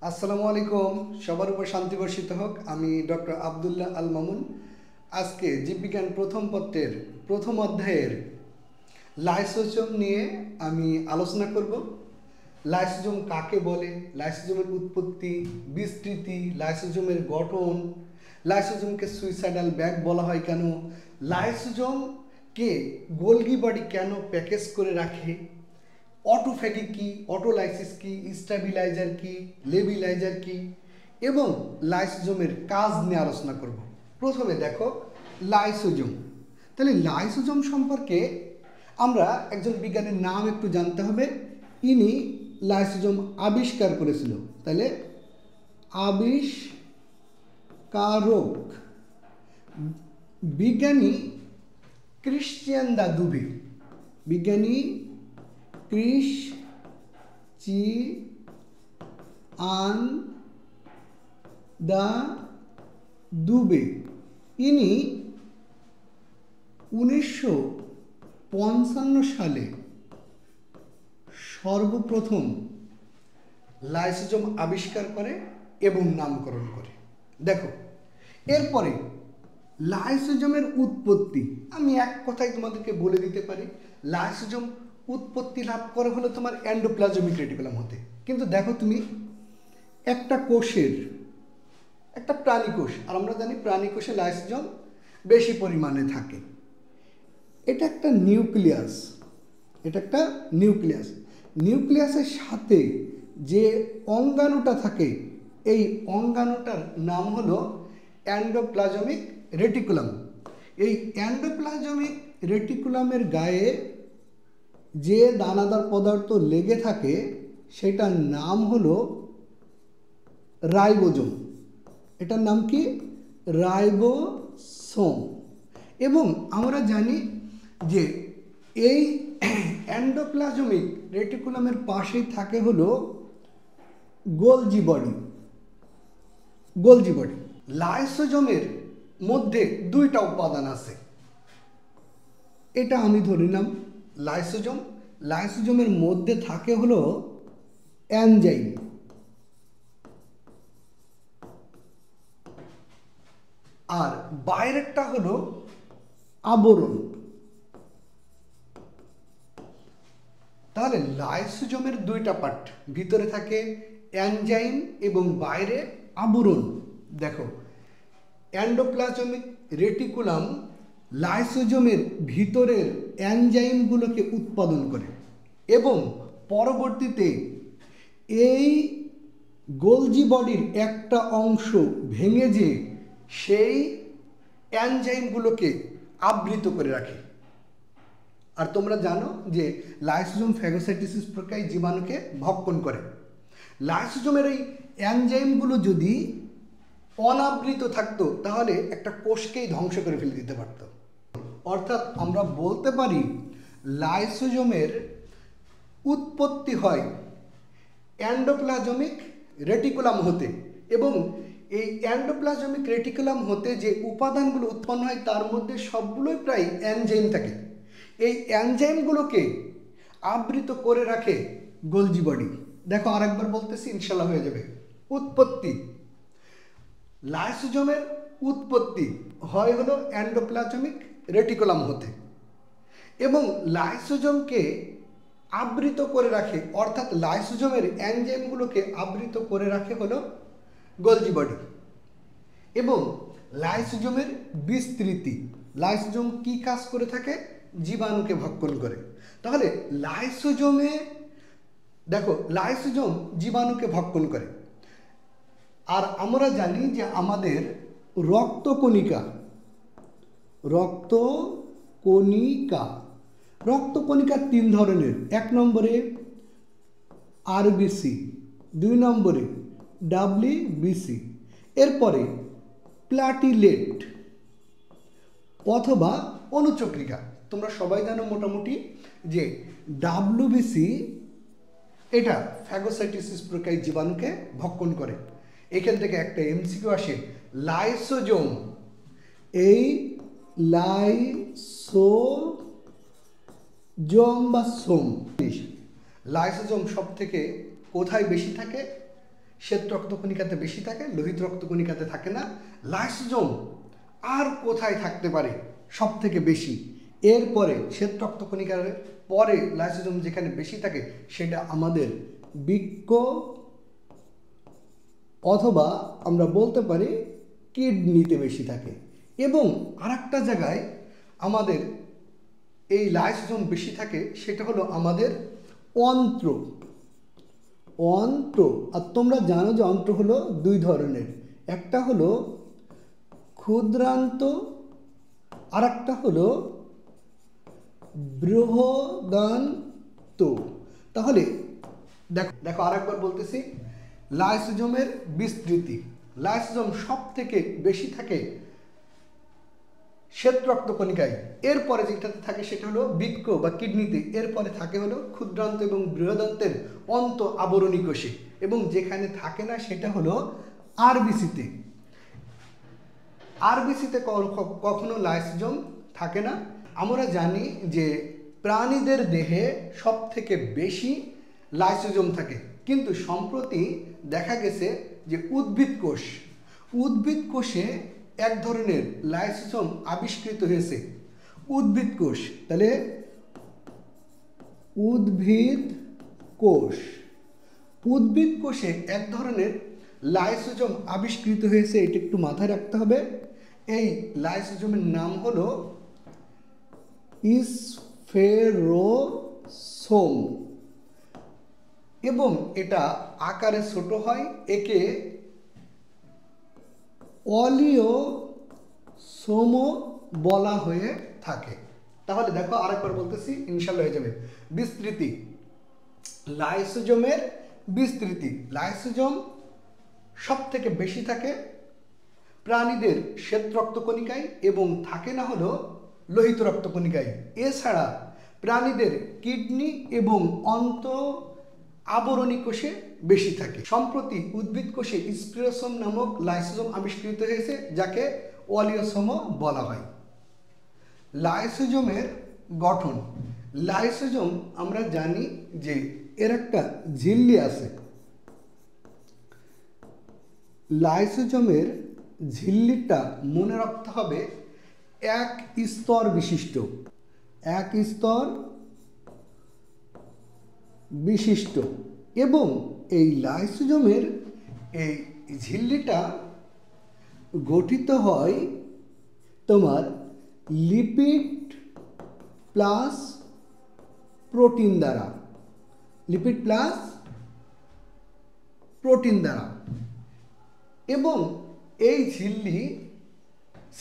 আসসালামু আলাইকুম। সবার উপর শান্তি বর্ষিত হোক। আমি ডক্টর আব্দুল্লাহ আল মামুন। আজকে জীববিজ্ঞান প্রথম পত্রের প্রথম অধ্যায়ের লাইসোজোম নিয়ে আমি আলোচনা করব। লাইসোজোম কাকে বলে, লাইসোজোমের উৎপত্তি, বিস্তৃতি, লাইসোজোমের গঠন, লাইসোজোমকে সুইসাইডাল ব্যাগ বলা হয় কেন, লাইসোজোমকে গোলগি বডি কেন প্যাকেজ করে রাখে, অটোফ্যাগি কি, অটোলাইসিস কি, স্টেবিলাইজার কি, লেবিলাইজার কি এবং লাইসোজোমের কাজ নিয়ে আলোচনা করব। প্রথমে দেখো লাইসোজোম। তাহলে লাইসোজোম সম্পর্কে আমরা একজন বিজ্ঞানীর নাম একটু জানতে হবে। ইনি লাইসোজোম আবিষ্কার করেছিল। তাহলে আবিষ্কারক বিজ্ঞানী ক্রিশ্চিয়ান দা দুবে। বিজ্ঞানী ক্রিশ্চিয়ান দা দুবে ইনি 1955 সালে সর্বপ্রথম লাইসোজোম আবিষ্কার করে এবং নামকরণ করে। দেখো, এরপরে লাইসোজোমের উৎপত্তি আমি এক কথায় তোমাদেরকে বলে দিতে পারি। লাইসোজোম উৎপত্তি লাভ করে হলো তোমার এন্ডোপ্লাজমিক রেটিকুলাম হতে। কিন্তু দেখো তুমি, একটা কোষের, একটা প্রাণী কোষ, আর আমরা জানি প্রাণী কোষে লাইসোজোম বেশি পরিমাণে থাকে। এটা একটা নিউক্লিয়াস, নিউক্লিয়াসের সাথে যে অঙ্গাণুটা থাকে, এই অঙ্গাণুটার নাম হলো এন্ডোপ্লাজমিক রেটিকুলাম। এই এন্ডোপ্লাজমিক রেটিকুলামের গায়ে যে দানাদার পদার্থ লেগে থাকে সেটার নাম হলো রাইবোজোম। এটার নাম কি? রাইবোসোম। এবং আমরা জানি যে এই এন্ডোপ্লাজমিক রেটিকুলামের পাশেই থাকে হলো গোলজি বডি। লাইসোজোমের মধ্যে দুইটা উপাদান আছে। এটা আমি ধরে নিলাম লাইসোজোমের মধ্যে থাকে হলো এনজাইম, আর বাইরেরটা হলো আবরণ। তাহলে লাইসোজোমের দুইটা পার্ট, ভিতরে থাকে এনজাইম এবং বাইরে আবরণ। দেখো, এন্ডোপ্লাজমিক রেটিকুলাম লাইসোজোমের ভিতরের এনজাইমগুলোকে উৎপাদন করে এবং পরবর্তীতে এই গোলজি বডির একটা অংশ ভেঙে যে সেই এনজাইমগুলোকে আবৃত করে রাখে। আর তোমরা জানো যে লাইসোজোম ফ্যাগোসাইটোসিস প্রক্রিয়ায় জীবাণুকে ভক্ষণ করে। লাইসোজোমের এই এনজাইমগুলো যদি অনাবৃত থাকতো তাহলে একটা কোষকেই ধ্বংস করে ফেলে দিতে পারত। অর্থাৎ আমরা বলতে পারি লাইসোজোমের উৎপত্তি হয় এন্ডোপ্লাজমিক রেটিকুলাম হতে, এবং এই এন্ডোপ্লাজমিক রেটিকুলাম হতে যে উপাদানগুলো উৎপন্ন হয় তার মধ্যে সবগুলোই প্রায় এনজাইম থাকে। এই এনজাইমগুলোকে আবৃত করে রাখে গোলজি বডি। দেখো, আরেকবার বলতেছি, ইনশাল্লাহ হয়ে যাবে। উৎপত্তি, লাইসোজোমের উৎপত্তি হয় হলো এন্ডোপ্লাজমিক রেটিকুলাম হতে, এবং লাইসোজোমকে আবৃত করে রাখে, অর্থাৎ লাইসোজোমের এনজাইমগুলোকে আবৃত করে রাখে হলো গোলজি বডি। এবং লাইসোজোমের বিস্তৃতি, লাইসোজোম কি কাজ করে থাকে? জীবাণুকে ভক্ষণ করে। তাহলে লাইসোজোমে দেখো, লাইসোজোম জীবাণুকে ভক্ষণ করে। আর আমরা জানি যে আমাদের রক্তকণিকা 3 ধরনের। 1 নম্বরে আরবিসি, 2 নম্বরে ডাব্লিউবিসি, এরপরে প্লাটিলেট অথবা অনুচক্রিকা। তোমরা সবাই জানো মোটামুটি যে ডাব্লিউবিসি এটা ফ্যাগোসাইটোসিস প্রক্রিয়ায় জীবাণুকে ভক্ষণ করে। এখান থেকে একটা এমসিকিউ আসে, লাইসোজোম, এই লাইসোজোম বা সোম, লাইসোজোম সব থেকে কোথায় বেশি থাকে? শ্বেত রক্তকণিকাতে বেশি থাকে, লোহিত রক্তকণিকাতে থাকে না। লাইসোজোম আর কোথায় থাকতে পারে সব থেকে বেশি? এরপরে শ্বেত রক্তকণিকার পরে লাইসোজোম যেখানে বেশি থাকে সেটা আমাদের বৃক্ক অথবা আমরা বলতে পারি কিডনিতে বেশি থাকে। এবং আরেকটা জায়গায় আমাদের এই লাইসোজোম বেশি থাকে, সেটা হলো আমাদের অন্ত্র। অন্ত্র, আর তোমরা জানো যে অন্ত্র হলো দুই ধরনের, একটা হলো ক্ষুদ্রান্ত আর একটা হলো বৃহদান্ত। তাহলে দেখো দেখো আরেকবার বলতেছি, লাইসোজোমের বিস্তৃতি, লাইসোজোম সব থেকে বেশি থাকে শ্বেত রক্তকণিকায়, এরপরে যেটাতে থাকে সেটা হলো বৃক্ক বা কিডনিতে, এরপরে থাকে হলো ক্ষুদ্রান্ত এবং বৃহদান্তের অন্ত আবরণী কোষে, এবং যেখানে থাকে না সেটা হলো আরবিসিতে। আরবিসিতে কখনো লাইসোজোম থাকে না। আমরা জানি যে প্রাণীদের দেহে সব থেকে বেশি লাইসোজোম থাকে, কিন্তু সম্প্রতি দেখা গেছে যে উদ্ভিদ কোষে এক ধরনের লাইসোজোম আবিষ্কৃত হয়েছে। উদ্ভিদ কোষ, তাহলে উদ্ভিদ কোষে এক ধরনের লাইসোজোম আবিষ্কৃত হয়েছে, এটা একটু মাথায় রাখতে হবে। এই লাইসোজোমের নাম হলো স্ফেরোসোম, এবং এটা আকারে ছোট হয়, একে অলিওসোমও বলা হয়ে থাকে। তাহলে দেখো আরেকবার বলতেছি, ইনশাল্লাহ হয়ে যাবে। বিস্তৃতি, লাইসোজোমের বিস্তৃতি, লাইসোজোম সব থেকে বেশি থাকে প্রাণীদের শ্বেত রক্তকণিকায় এবং থাকে না হলো লোহিত রক্তকণিকায়। এছাড়া প্রাণীদের কিডনি এবং অন্ত আবরণী কোষে বেশি থাকে। সম্প্রতি উদ্ভিদ কোষে স্ফেরোসোম নামক লাইসোজোম আবিষ্কৃত হয়েছে, যাকে অলিওসোমও বলা হয়। লাইসোজোমের গঠন, লাইসোজোম আমরা জানি যে এর একটা ঝিল্লি আছে। লাইসোজোমের ঝিল্লিটা মনে রাখতে হবে এক স্তর বিশিষ্ট, এবং এই লাইসোজোমের এই ঝিল্লিটা গঠিত হয় তোমার লিপিড প্লাস প্রোটিন দ্বারা, এবং এই ঝিল্লি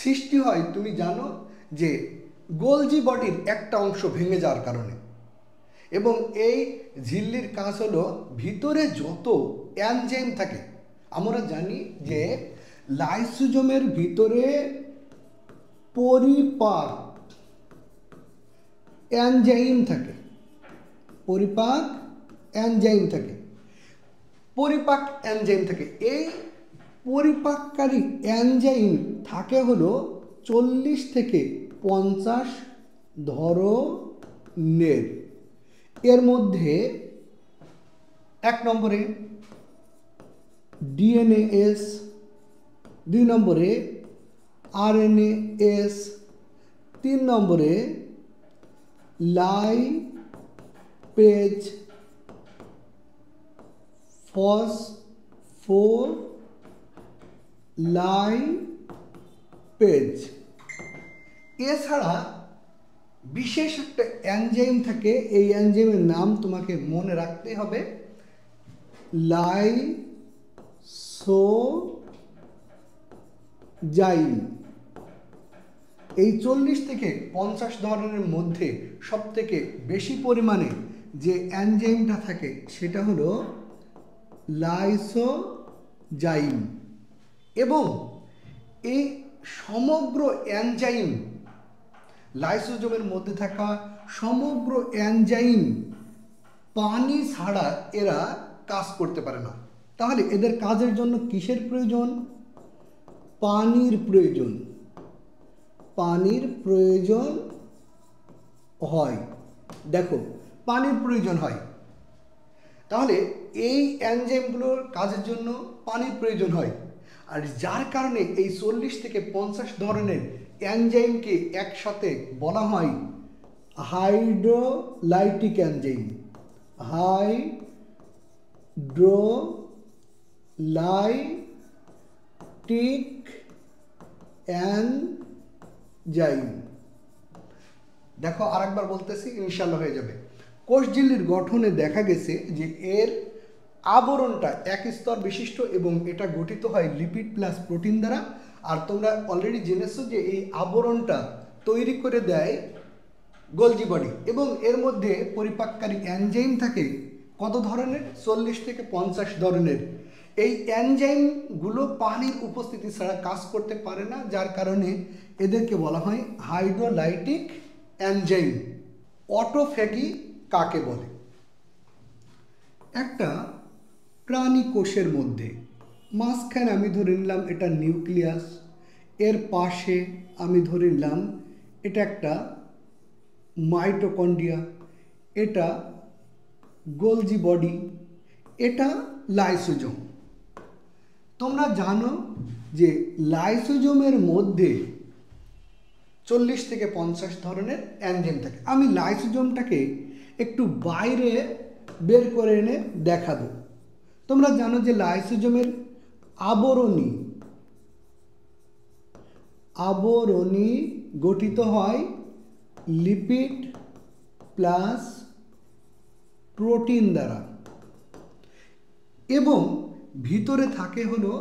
সৃষ্টি হয়, তুমি জানো যে গোলজি বডির একটা অংশ ভেঙে যাওয়ার কারণে। এবং এই ঝিল্লির কাজ হলো ভিতরে যত এনজাইম থাকে, আমরা জানি যে লাইসোজোমের ভিতরে পরিপাক এনজাইম থাকে, এই পরিপাককারী এনজাইম থাকে হলো 40 থেকে 50 ধরনের। এর মধ্যে 1 নম্বরে ডিএনএস, 2 নম্বরে আরএনএস, 3 নম্বরে লাইপেজ, ফসফোলাইপেজ। এছাড়া বিশেষ একটা এনজাইম থাকে, এই এনজাইমের নাম তোমাকে মনে রাখতে হবে লাইসোজাইম। এই 40 থেকে 50 ধরনের মধ্যে সব থেকে বেশি পরিমাণে যে এনজাইমটা থাকে সেটা হলো লাইসোজাইম। এবং এই সমগ্র এনজাইম, লাইসোজোমের মধ্যে থাকা সমগ্র এনজাইম পানি ছাড়া এরা কাজ করতে পারে না। তাহলে এদের কাজের জন্য কিসের প্রয়োজন? পানির প্রয়োজন হয়। দেখো, পানির প্রয়োজন হয়। তাহলে এই এনজাইমগুলোর কাজের জন্য পানির প্রয়োজন হয়, আর যার কারণে এই 40 থেকে 50 ধরনের এনজাইমকে একসাথে বলা হয় হাইড্রোলাইটিক এনজাইম। Hydrolytic enzyme. দেখো আরেকবার বলতেছি, ইনশাল্লাহ হয়ে যাবে। কোষঝিল্লির গঠনে দেখা গেছে যে এর আবরণটা এক স্তর বিশিষ্ট এবং এটা গঠিত হয় লিপিড প্লাস প্রোটিন দ্বারা। আর তোমরা অলরেডি জেনেছো যে এই আবরণটা তৈরি করে দেয় গোলজি বডি, এবং এর মধ্যে পরিপাককারী এনজাইম থাকে কত ধরনের? 40 থেকে 50 ধরনের। এই এনজাইমগুলো পানির উপস্থিতি ছাড়া কাজ করতে পারে না, যার কারণে এদেরকে বলা হয় হাইড্রোলাইটিক এনজাইম। অটোফ্যাগি কাকে বলে? একটা প্রাণী কোষের মধ্যে মাঝখানে আমি ধরে নিলাম এটা নিউক্লিয়াস, এর পাশে আমি ধরে নিলাম এটা একটা মাইটোকন্ড্রিয়া, এটা গোলজি বডি, এটা লাইসোজোম। তোমরা জানো যে লাইসোজোমের মধ্যে 40 থেকে 50 ধরনের এনজাইম থাকে। আমি লাইসোজোমটাকে একটু বাইরে বের করে এনে দেখাবো। তোমরা জানো যে লাইসোজোমের আবরণী গঠিত হয় লিপিড প্লাস প্রোটিন দ্বারা, এবং ভিতরে থাকে হলো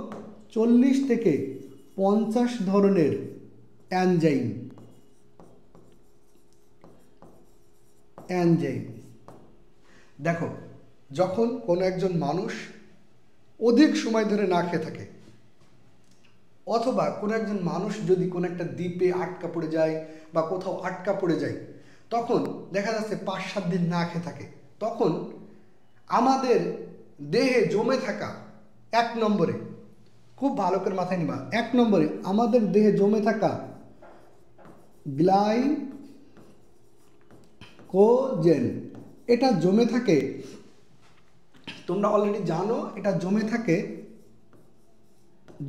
40 থেকে 50 ধরনের এনজাইম। দেখো, যখন কোনো একজন মানুষ অধিক সময় ধরে না খেয়ে থাকে, অথবা কোনো একজন মানুষ যদি কোনো একটা দ্বীপে আটকা পড়ে যায় বা কোথাও আটকা পড়ে যায়, তখন দেখা যাচ্ছে 5-7 দিন না খেয়ে থাকে, তখন আমাদের দেহে জমে থাকা 1 নম্বরে, খুব ভালো করে মাথায় নিবা, 1 নম্বরে আমাদের দেহে জমে থাকা গ্লাইকোজেন, এটা জমে থাকে, তোমরা অলরেডি জানো এটা জমে থাকে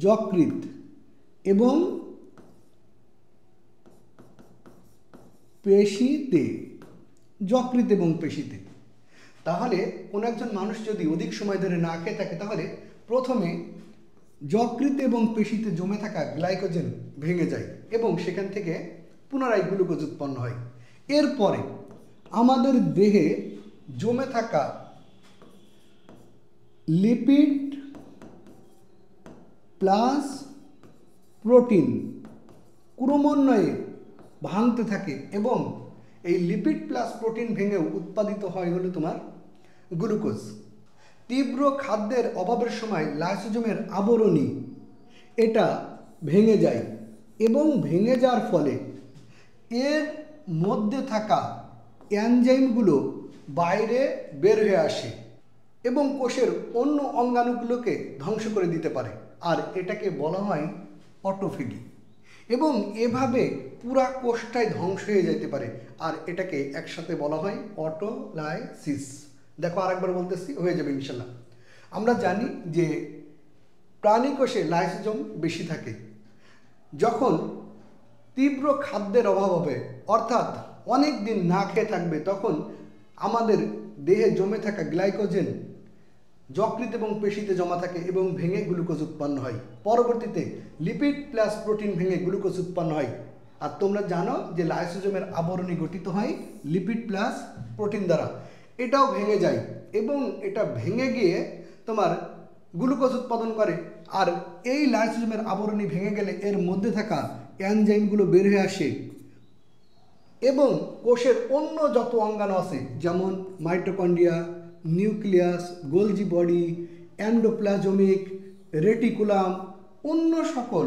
যকৃৎ এবং পেশিতে। তাহলে কোনো একজন মানুষ যদি অধিক সময় ধরে না খেয়ে থাকে, তাহলে প্রথমে যকৃৎ এবং পেশিতে জমে থাকা গ্লাইকোজেন ভেঙে যায় এবং সেখান থেকে পুনরায় গ্লুকোজ উৎপন্ন হয়। এরপরে আমাদের দেহে জমে থাকা লিপিড প্লাস প্রোটিন ক্রমান্বয়ে ভাঙতে থাকে এবং এই লিপিড প্লাস প্রোটিন ভেঙেও উৎপাদিত হয় হলো তোমার গ্লুকোজ। তীব্র খাদ্যের অভাবের সময় লাইসোজোমের আবরণী এটা ভেঙে যায় এবং ভেঙে যাওয়ার ফলে এর মধ্যে থাকা এনজাইমগুলো বাইরে বের হয়ে আসে এবং কোষের অন্য অঙ্গাণুগুলোকে ধ্বংস করে দিতে পারে, আর এটাকে বলা হয় অটোফেগি। এবং এভাবে পুরা কোষটাই ধ্বংস হয়ে যেতে পারে, আর এটাকে একসাথে বলা হয় অটোলাইসিস। দেখো আরেকবার বলতেছি, হয়ে যাবে ইনশাল্লাহ। আমরা জানি যে প্রাণী কোষে লাইসোজোম বেশি থাকে। যখন তীব্র খাদ্যের অভাব হবে, অর্থাৎ অনেক দিন না খেয়ে থাকবে, তখন আমাদের দেহে জমে থাকা গ্লাইকোজেন যকৃৎ এবং পেশিতে জমা থাকে এবং ভেঙে গ্লুকোজ উৎপন্ন হয়। পরবর্তীতে লিপিড প্লাস প্রোটিন ভেঙে গ্লুকোজ উৎপন্ন হয়। আর তোমরা জানো যে লাইসোজোমের আবরণী গঠিত হয় লিপিড প্লাস প্রোটিন দ্বারা, এটাও ভেঙে যায় এবং এটা ভেঙে গিয়ে তোমার গ্লুকোজ উৎপাদন করে। আর এই লাইসোজোমের আবরণী ভেঙে গেলে এর মধ্যে থাকা এনজাইমগুলো বের হয়ে আসে এবং কোষের অন্য যত অঙ্গাণু আছে, যেমন mitochondria, nucleus, Golgi body, endoplasmic reticulum, অন্য সকল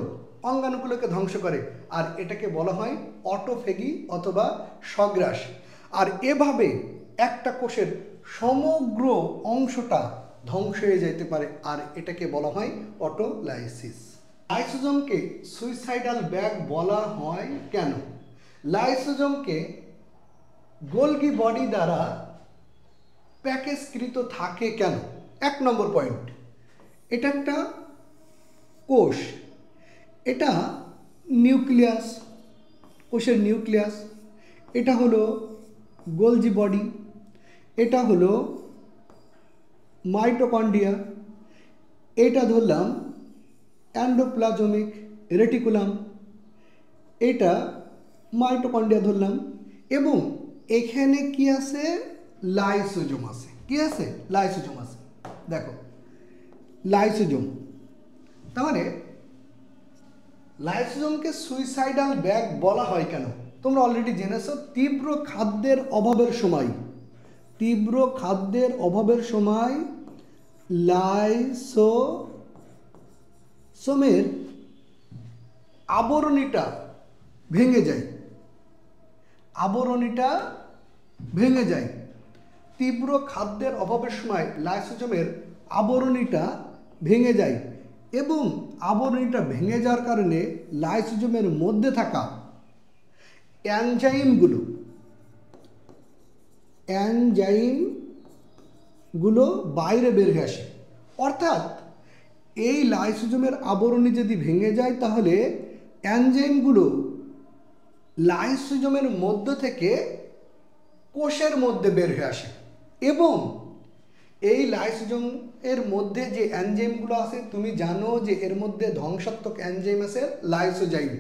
অঙ্গাণুগুলোকে ধ্বংস করে, আর এটাকে বলা হয় অটোফেগি অথবা স্বগ্রাস। আর এভাবে একটা কোষের সমগ্র অংশটা ধ্বংস হয়ে যেতে পারে, আর এটাকে বলা হয় অটোলাইসিস। লাইসোজোমকে সুইসাইডাল ব্যাগ বলা হয় কেন? লাইসোজোমকে গোলজি বডি দ্বারা প্যাকেজকৃত থাকে কেন? 1 নম্বর পয়েন্ট, এটা একটা কোষ, এটা নিউক্লিয়াস, কোষের নিউক্লিয়াস, এটা হলো গোলজি বডি, এটা হলো মাইটোকন্ড্রিয়া, এটা ধরলাম এন্ডোপ্লাজমিক রেটিকুলাম, এটা মাইটোকন্ড্রিয়া ধরলাম, এবং এখানে কি আছে, লাইসোজোম আছে। কি আছে? লাইসোজোম আছে। দেখো লাইসোজোম, তার মানে লাইসোজোমকে সুইসাইডাল ব্যাগ বলা হয় কেন? তোমরা অলরেডি জেনেছো, তীব্র খাদ্যের অভাবের সময় লাইসোসোমের আবরণীটা ভেঙে যায়, তীব্র খাদ্যের অভাবের সময় লাইসোজোমের আবরণীটা ভেঙে যায়, এবং আবরণীটা ভেঙে যাওয়ার কারণে লাইসোজোমের মধ্যে থাকা এনজাইমগুলো বাইরে বের হয়ে আসে। অর্থাৎ এই লাইসোজোমের আবরণী যদি ভেঙে যায়, তাহলে এনজাইমগুলো লাইসোজোমের মধ্য থেকে কোষের মধ্যে বের হয়ে আসে, এবং এই লাইসোজোম এর মধ্যে যে এনজাইমগুলো আছে, তুমি জানো যে এর মধ্যে ধ্বংসাত্মক এনজাইম আছে লাইসোজাইম।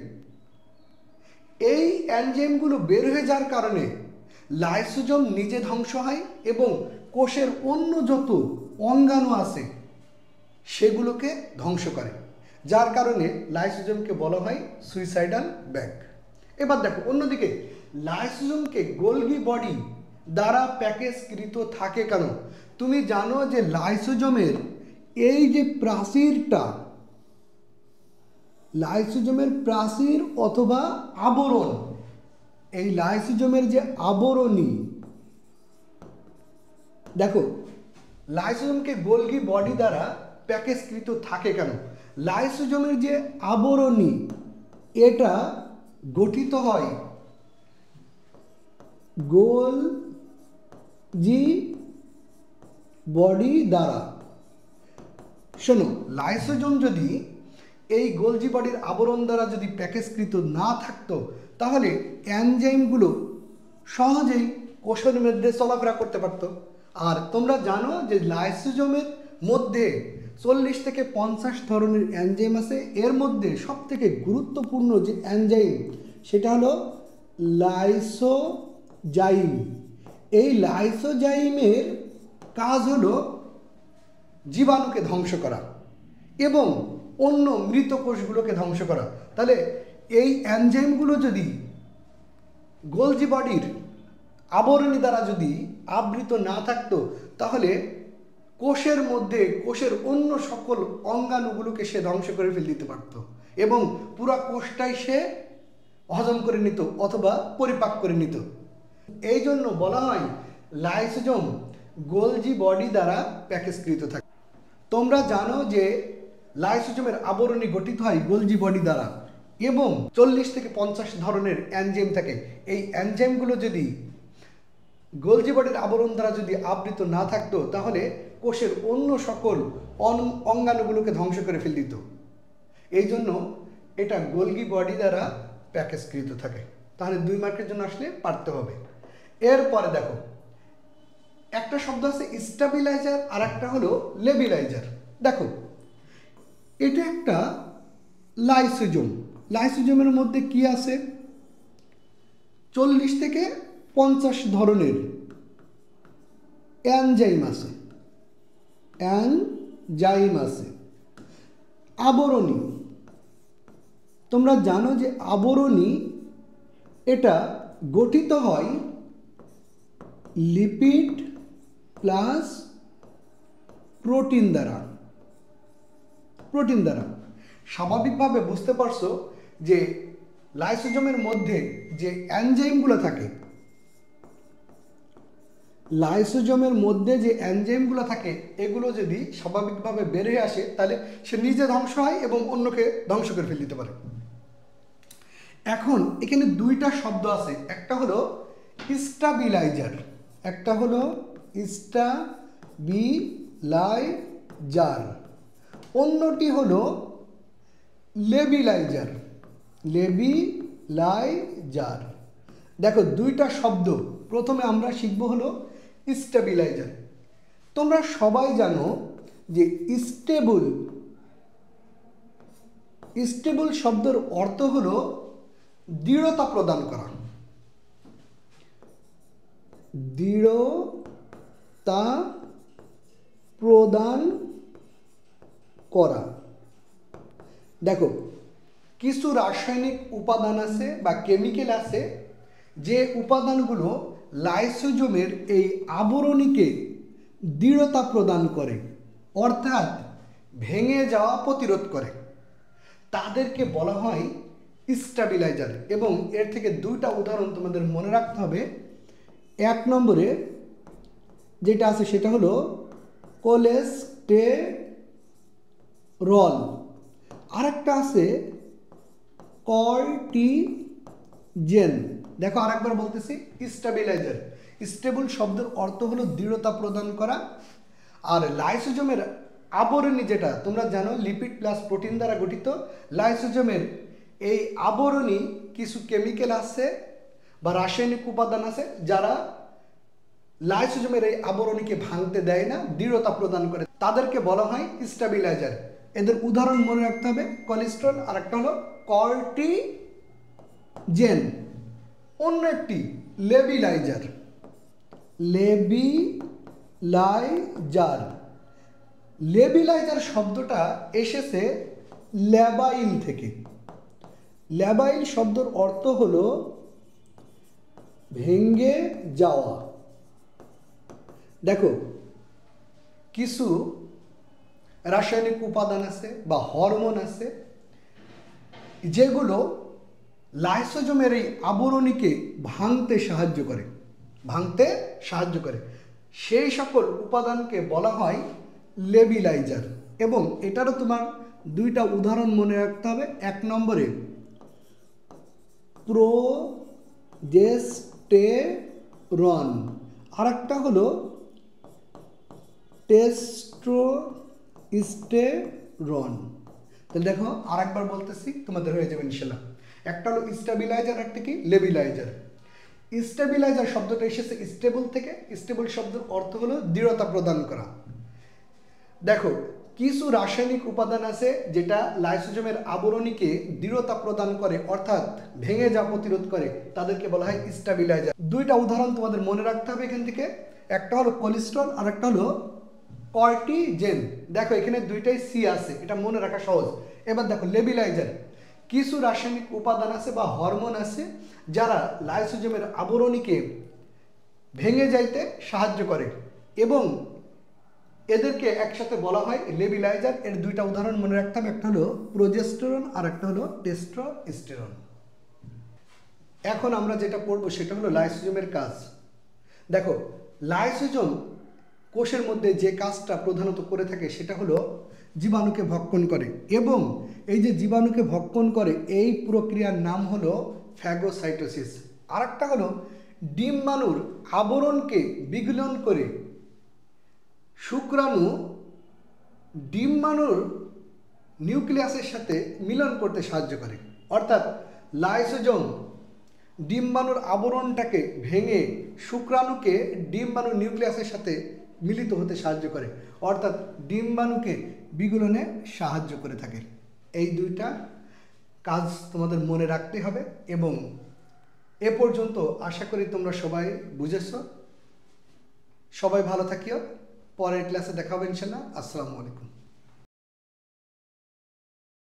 এই এনজাইমগুলো বের হয়ে যাওয়ার কারণে লাইসোজোম নিজে ধ্বংস হয়, এবং কোষের অন্য যত অঙ্গাণু আছে সেগুলোকে ধ্বংস করে, যার কারণে লাইসোজোমকে বলা হয় সুইসাইডাল ব্যাগ। এবার দেখো অন্যদিকে লাইসোজোমকে গোলগি বডি দ্বারা প্যাকেজকৃত থাকে কেন? তুমি জানো যে লাইসোজোমের এই যে প্রাচীরটা, লাইসোজোমের প্রাচীর অথবা আবরণ, এই লাইসোজোমের যে আবরণী, দেখো লাইসোজোমকে গোলগি বডি দ্বারা প্যাকেজকৃত থাকে কেন? লাইসোজোমের যে আবরণী, এটা গঠিত হয় গোলজি বডি দ্বারা। শোনো, লাইসোজোম যদি এই গোলজি বডির আবরণ দ্বারা যদি প্যাকেজকৃত না থাকতো, তাহলে এনজাইমগুলো সহজেই কোষের মধ্যে চলাফেরা করতে পারতো। আর তোমরা জানো যে লাইসোজোমের মধ্যে 40 থেকে 50 ধরনের এনজাইম আছে। এর মধ্যে সবথেকে গুরুত্বপূর্ণ যে এনজাইম, সেটা হলো লাইসোজাইম। এই লাইসোজাইমের কাজ হলো জীবাণুকে ধ্বংস করা এবং অন্য মৃত কোষগুলোকে ধ্বংস করা। তাহলে এই এনজাইমগুলো যদি গোলজি বডির আবরণী দ্বারা যদি আবৃত না থাকতো, তাহলে কোষের মধ্যে কোষের অন্য সকল অঙ্গাণুগুলোকে সে ধ্বংস করে ফেলে দিতে পারত, এবং পুরা কোষটাই সে হজম করে নিত অথবা পরিপাক করে নিত। এই জন্য বলা হয় লাইসোজোম গোলজি বডি দ্বারা প্যাকেজকৃত থাকে। তোমরা জানো যে লাইসোজোমের আবরণী গঠিত হয় গোলজি বডি দ্বারা, এবং 40 থেকে 50 ধরনের এনজাইম থাকে। এই এনজাইমগুলো যদি গোলজি বডির আবরণ দ্বারা যদি আবৃত না থাকতো, তাহলে কোষের অন্য সকল অঙ্গাণুগুলোকে ধ্বংস করে ফেলে দিত। এই জন্য এটা গোলজি বডি দ্বারা প্যাকেজকৃত থাকে। তাহলে 2 মার্কের জন্য আসলে পারতে হবে। এরপরে দেখো, একটা শব্দ আছে স্টেবিলাইজার, আর একটা হলো লেবিলাইজার। দেখো, এটা একটা লাইসোজোম। লাইসোজোমের মধ্যে কি আছে? 40 থেকে 50 ধরনের এনজাইম আছে। আবরণী, তোমরা জানো যে আবরণী এটা গঠিত হয় লিপিড প্লাস প্রোটিন দ্বারা। স্বাভাবিকভাবে বুঝতে পারছো যে লাইসোজোমের মধ্যে যে এনজাইমগুলো থাকে, এগুলো যদি স্বাভাবিকভাবে বের হয়ে আসে, তাহলে সে নিজে ধ্বংস হয় এবং অন্যকে ধ্বংস করে ফেলে দিতে পারে। এখন এখানে 2টা শব্দ আছে, একটা হলো স্টেবিলাইজার, একটা হলো স্টেবিলাইজার। লেবিলাইজার, অন্যটি হলো লেবিলাইজার। লেবিলাইজার। দেখো দুইটা শব্দ, প্রথমে আমরা শিখব হলো স্টেবিলাইজার। তোমরা সবাই জানো যে স্টেবল, স্টেবল শব্দের অর্থ হলো দৃঢ়তা প্রদান করা, দৃঢ়তা প্রদান করা। দেখো কিছু রাসায়নিক উপাদান আছে বা কেমিক্যাল আছে যে উপাদানগুলো লাইসোজোমের এই আবরণীকে দৃঢ়তা প্রদান করে, অর্থাৎ ভেঙে যাওয়া প্রতিরোধ করে। তাদেরকে বলা হয় স্টেবিলাইজার। এবং এর থেকে দুইটা উদাহরণ তোমাদের মনে রাখতে হবে। এক নম্বরে যেটা আছে সেটা হলো কোলেস্টেরল, আরেকটা আছে কর্টিজেন। দেখো আরেকবার বলতেছি, স্টেবিলাইজার, স্টেবল শব্দের অর্থ হলো দৃঢ়তা প্রদান করা। আর লাইসোজোমের আবরণী, যেটা তোমরা জানো লিপিড প্লাস প্রোটিন দ্বারা গঠিত, লাইসোজোমের এই আবরণী কিছু কেমিক্যাল আছে বা রাসায়নিক উপাদান আছে যারা লাইসোজোমের এই আবরণীকে ভাঙতে দেয় না, দৃঢ়তা প্রদান করে, তাদেরকে বলা হয় স্টেবিলাইজার। এদের উদাহরণ মনে রাখতে হবে, কোলেস্টেরল আর একটা হলো কর্টিজেন। অন্য একটি লেবিলাইজার, লেবিলাইজার। লেবিলাইজার শব্দটা এসেছে ল্যাবাইল থেকে। ল্যাবাইল শব্দের অর্থ হলো ভেঙে যাওয়া। দেখো কিছু রাসায়নিক উপাদান আছে বা হরমোন আছে যেগুলো লাইসোজোমের এই আবরণীকে ভাঙতে সাহায্য করে, ভাঙতে সাহায্য করে। সেই সকল উপাদানকে বলা হয় লেবিলাইজার। এবং এটারও তোমার দুইটা উদাহরণ মনে রাখতে হবে। এক নম্বরে প্রোজেস্টেরন, আর একটা হলো টেস্টোস্টেরন। তাহলে দেখো আর একবার বলতেছি, তোমাদের হয়ে যাবে ইনশাল্লাহ। একটা হলো স্টেবিলাইজার, একটা কি লেবিলাইজার। স্টেবিলাইজার শব্দটা এসেছে স্টেবল থেকে। স্টেবল শব্দের অর্থ হলো দৃঢ়তা প্রদান করা। দেখো কিছু রাসায়নিক উপাদান আছে যেটা লাইসোজোমের আবরণীকে দৃঢ়তা প্রদান করে, অর্থাৎ ভেঙে যাওয়া প্রতিরোধ করে, তাদেরকে বলা হয় স্টেবিলাইজার। দুইটা উদাহরণ তোমাদের মনে রাখতে হবে এখান থেকে, একটা হলো কোলেস্টেরল আর একটা হলো কর্টিজেন। দেখো এখানে দুইটাই সি আছে, এটা মনে রাখা সহজ। এবার দেখো লেবিলাইজার, কিছু রাসায়নিক উপাদান আছে বা হরমোন আছে যারা লাইসোজোমের আবরণীকে ভেঙে যাইতে সাহায্য করে এবং এদেরকে একসাথে বলা হয় লেবিলাইজার। এর দুইটা উদাহরণ মনে রাখতে হবে, একটা হলো প্রোজেস্টেরন আর একটা হলো টেস্টোস্টেরন। এখন আমরা যেটা পড়বো সেটা হলো লাইসোজোমের কাজ। দেখো লাইসোজোম কোষের মধ্যে যে কাজটা প্রধানত করে থাকে সেটা হলো জীবাণুকে ভক্ষণ করে, এবং এই যে জীবাণুকে ভক্ষণ করে এই প্রক্রিয়ার নাম হলো ফ্যাগোসাইটোসিস। আর একটা হলো ডিম্বাণুর আবরণকে বিগলন করে শুক্রাণু ডিম্বাণুর নিউক্লিয়াসের সাথে মিলন করতে সাহায্য করে। অর্থাৎ লাইসোজোম ডিম্বাণুর আবরণটাকে ভেঙে শুক্রাণুকে ডিম্বাণুর নিউক্লিয়াসের সাথে মিলিত হতে সাহায্য করে, অর্থাৎ ডিম্বাণুকে বিগলনে সাহায্য করে থাকে। এই দুইটা কাজ তোমাদের মনে রাখতে হবে। এবং এ পর্যন্ত আশা করি তোমরা সবাই বুঝেছ। সবাই ভালো থাকিও। পরের ক্লাসে দেখা হবে ইনশাআল্লাহ। আসসালামু আলাইকুম।